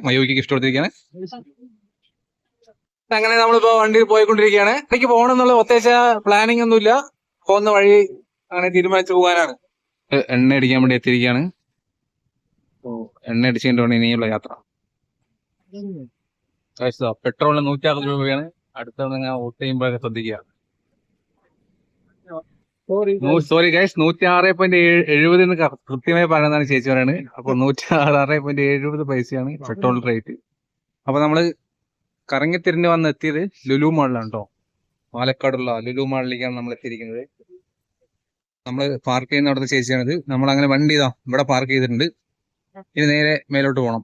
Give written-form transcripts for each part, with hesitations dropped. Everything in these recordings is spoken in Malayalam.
മയൂക്ക് ഗിഫ്റ്റ് കൊടുത്തിരിക്കുകയാണ്. അങ്ങനെ നമ്മളിപ്പോ വണ്ടി പോയിക്കൊണ്ടിരിക്കുകയാണ്. എനിക്ക് പോകണമെന്നുള്ള പ്രത്യേകിച്ച പ്ലാനിങ് ഒന്നുമില്ല. പോകുന്ന വഴി അങ്ങനെ തീരുമാനിച്ചു പോകാനാണ്. എണ്ണ അടിക്കാൻ വേണ്ടി എത്തിയിരിക്കുകയാണ്. എണ്ണ അടിച്ചുകൊണ്ടാണ് ഇനിയുള്ള യാത്ര. പെട്രോളിന് 160 രൂപയാണ്. അടുത്ത വോട്ട് ചെയ്യുമ്പോഴൊക്കെ ശ്രദ്ധിക്കുക. സോറി ഗൈസ്, 106.70 എന്ന് കൃത്യമായി പറയുന്നതാണ് ചേച്ചി പറയാണ്. അപ്പൊ 106.70 പൈസയാണ് പെട്രോൾ റേറ്റ്. അപ്പൊ നമ്മള് കറങ്ങിത്തിരിഞ്ഞ് വന്ന് എത്തിയത് ലുലു മാളിലാണ് കേട്ടോ. പാലക്കാടുള്ള ലുലു മാളിലേക്കാണ് നമ്മൾ എത്തിയിരിക്കുന്നത്. നമ്മള് പാർക്ക് ചെയ്യുന്ന അവിടുത്തെ ചേച്ചിയാണിത്. നമ്മളങ്ങനെ വണ്ടി ഇതാ ഇവിടെ പാർക്ക് ചെയ്തിട്ടുണ്ട്. ഇനി നേരെ മേലോട്ട് പോകണം.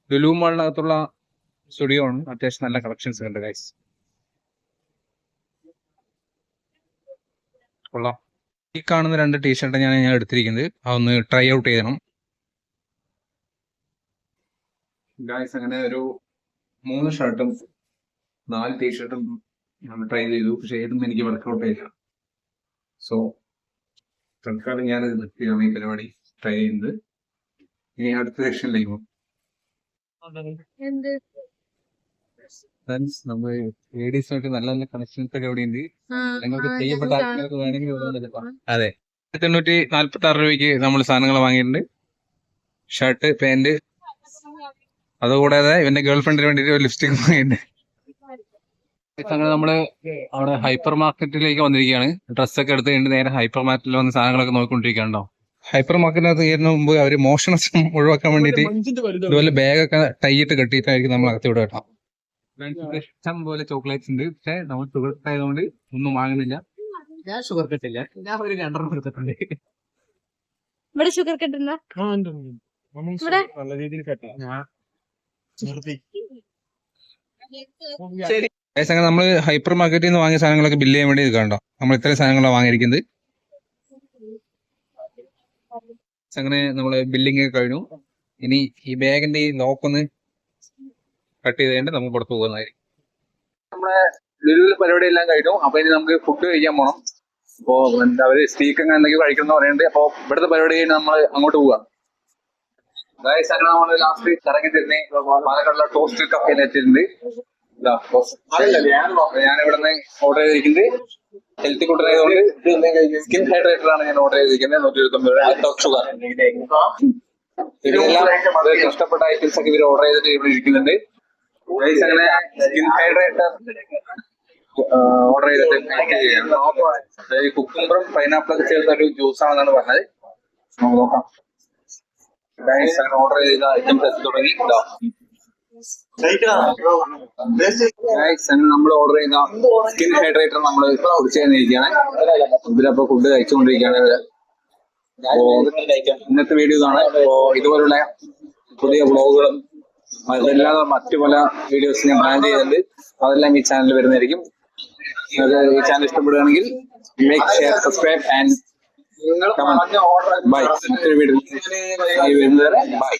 ലുലു മാളിനകത്തുള്ള സ്റ്റുഡിയോ ആണ്. അത്യാവശ്യം നല്ല കളക്ഷൻസ് ഉണ്ട് ഗൈസ്. കൊള്ളാം. ഈ കാണുന്ന 2 ടീഷർട്ട് ഞാൻ എടുത്തിരിക്കുന്നത്. അതൊന്ന് ട്രൈ ഔട്ട് ചെയ്യണം ഗൈസ്. അങ്ങനെ ഒരു 3 ഷർട്ടും 4 ടീഷർട്ടും നമ്മൾ ട്രൈ ചെയ്തു. പക്ഷെ ഏതും എനിക്ക് വർക്കൗട്ട് ചെയ്യില്ല. സോ തൽക്കാലം ഞാനത് നിർത്തിയാണ് ഈ പരിപാടി ട്രൈ ചെയ്യുന്നത്. ഇനി അടുത്ത സെക്ഷനിലേക്ക് പോകും. നമ്മൾ ലേഡീസുമായിട്ട് നല്ല നല്ല കണക്ഷൻസ് ഒക്കെ എവിടെ ഉണ്ട്. നിങ്ങൾക്ക് ചെയ്യപ്പെട്ട ആൾക്കാർക്ക് വേണമെങ്കിൽ അതെ 846 രൂപയ്ക്ക് നമ്മൾ സാധനങ്ങൾ വാങ്ങിയിട്ടുണ്ട്. ഷർട്ട്, പാന്റ്, അതുകൂടാതെ ഇവന്റെ ഗേൾ ഫ്രണ്ടിന് വേണ്ടിട്ട് ഒരു ലിപ്സ്റ്റിക് വാങ്ങിയിട്ടുണ്ട്. അങ്ങനെ നമ്മള് അവിടെ ഹൈപ്പർ മാർക്കറ്റിലേക്ക് വന്നിരിക്കുകയാണ്. ഡ്രസ്സൊക്കെ എടുത്ത് കഴിഞ്ഞ് നേരെ ഹൈപ്പർ മാർക്കറ്റിൽ വന്ന് സാധനങ്ങളൊക്കെ നോക്കിക്കൊണ്ടിരിക്കുകയാണോ. ഹൈപ്പർ മാർക്കറ്റിനകത്ത് കയറുന്ന മുമ്പ് അവര് മോഷണം ഒഴിവാക്കാൻ വേണ്ടിട്ട് ഇതുപോലെ ബാഗൊക്കെ ടൈയിട്ട് കെട്ടിയിട്ടായിരിക്കും നമ്മൾ അകത്ത് വിടുക കേട്ടോ. ഇഷ്ടം പോലെ ചോക്ലേറ്റ്സ് ഉണ്ട്. പക്ഷെ നമ്മൾ ഷുഗർ ആയതുകൊണ്ട് ഒന്നും വാങ്ങുന്നില്ല. ഞാൻ ഷുഗർ കട്ടില്ല. ഞാൻ ഒരു 2 എടുത്തിട്ടുണ്ട്. ഇവിടെ ഷുഗർ കട്ടുണ്ടോ? നല്ല രീതിയിൽ ശരി. അങ്ങനെ നമ്മള് ഹൈപ്പർ മാർക്കറ്റിൽ നിന്ന് വാങ്ങിയ സാധനങ്ങളൊക്കെ ബില്ല് ചെയ്യാൻ വേണ്ടി കണ്ടോ. നമ്മൾ ഇത്രയും സാധനങ്ങളാണ് വാങ്ങിയിരിക്കുന്നത്. അങ്ങനെ നമ്മള് ബില്ലിങ് കഴിഞ്ഞു. ഇനി ഈ ബാഗിന്റെ ഈ ലോക്കൊന്ന് കട്ട് ചെയ്ത് കഴിഞ്ഞിട്ട് നമുക്ക് പുറത്ത് പോകുന്നതായിരിക്കും. നമ്മുടെ ലുലുവിലെ പരിപാടി എല്ലാം കഴിഞ്ഞു. അപ്പൊ ഇനി നമുക്ക് ഫുഡ് കഴിക്കാൻ പോകണം. അപ്പോ എന്താ അവര് സ്റ്റീക്ക് അങ്ങനെ എന്തെങ്കിലും കഴിക്കണം എന്ന് പറയുന്നുണ്ട്. അപ്പൊ ഇവിടുത്തെ പരിപാടി കഴിഞ്ഞ് നമ്മൾ അങ്ങോട്ട് പോവാ. ഗൈസ്, അങ്ങനെ നമ്മള് ലാസ്റ്റ് കറങ്ങി തിരിഞ്ഞ് പാലക്കാടുള്ള ടോസ്റ്റ് കഫേയിൽ എത്തിയിട്ടുണ്ട്. ഞാൻ ഇവിടുന്ന് ഓർഡർ ചെയ്തിരിക്കുന്നത് ഹെൽത്തി ഫുഡ് ആയതുകൊണ്ട് സ്കിൻ ഹൈഡ്രേറ്റർ ആണ് ഞാൻ ഓർഡർ ചെയ്തിരിക്കുന്നത്. 129 ഷുഗർ. ഇതിലെല്ലാം ഇഷ്ടപ്പെട്ട ഐറ്റംസ് ഒക്കെ ഇവർ ഓർഡർ ചെയ്തിട്ട് ഇവിടെ ഇരിക്കുന്നുണ്ട്. അങ്ങനെ സ്കിൻ ഹൈഡ്രേറ്റർ ഓർഡർ ചെയ്തിട്ട് കുക്കുംബറും പൈനാപ്പിളൊക്കെ ചേർത്ത ഒരു ജ്യൂസ് ആണെന്നാണ് പറഞ്ഞത്. നമുക്ക് നോക്കാം. അങ്ങനെ ഓർഡർ ചെയ്ത ഐറ്റംസ് തുടങ്ങി. നമ്മൾ ഓർഡർ ചെയ്യുന്ന സ്കിൻ ഹൈഡ്രേറ്റർ നമ്മൾ കുടിച്ചു കഴിഞ്ഞിരിക്കുകയാണ്. ഇതിലപ്പോ ഫുഡ് കഴിച്ചുകൊണ്ടിരിക്കുകയാണ്. ഇന്നത്തെ വീഡിയോ ഇതാണ്. അപ്പോ ഇതുപോലുള്ള പുതിയ വ്ളോഗുകളും അതല്ലാതെ മറ്റു പല വീഡിയോസ് ഞാൻ പ്ലാൻ ചെയ്തിട്ടുണ്ട്. അതെല്ലാം ഈ ചാനലിൽ വരുന്നതായിരിക്കും. ഈ ചാനൽ ഇഷ്ടപ്പെടുകയാണെങ്കിൽ like, share, subscribe and bye. മറ്റൊരു വീഡിയോ വരുന്നവരെ ബൈ.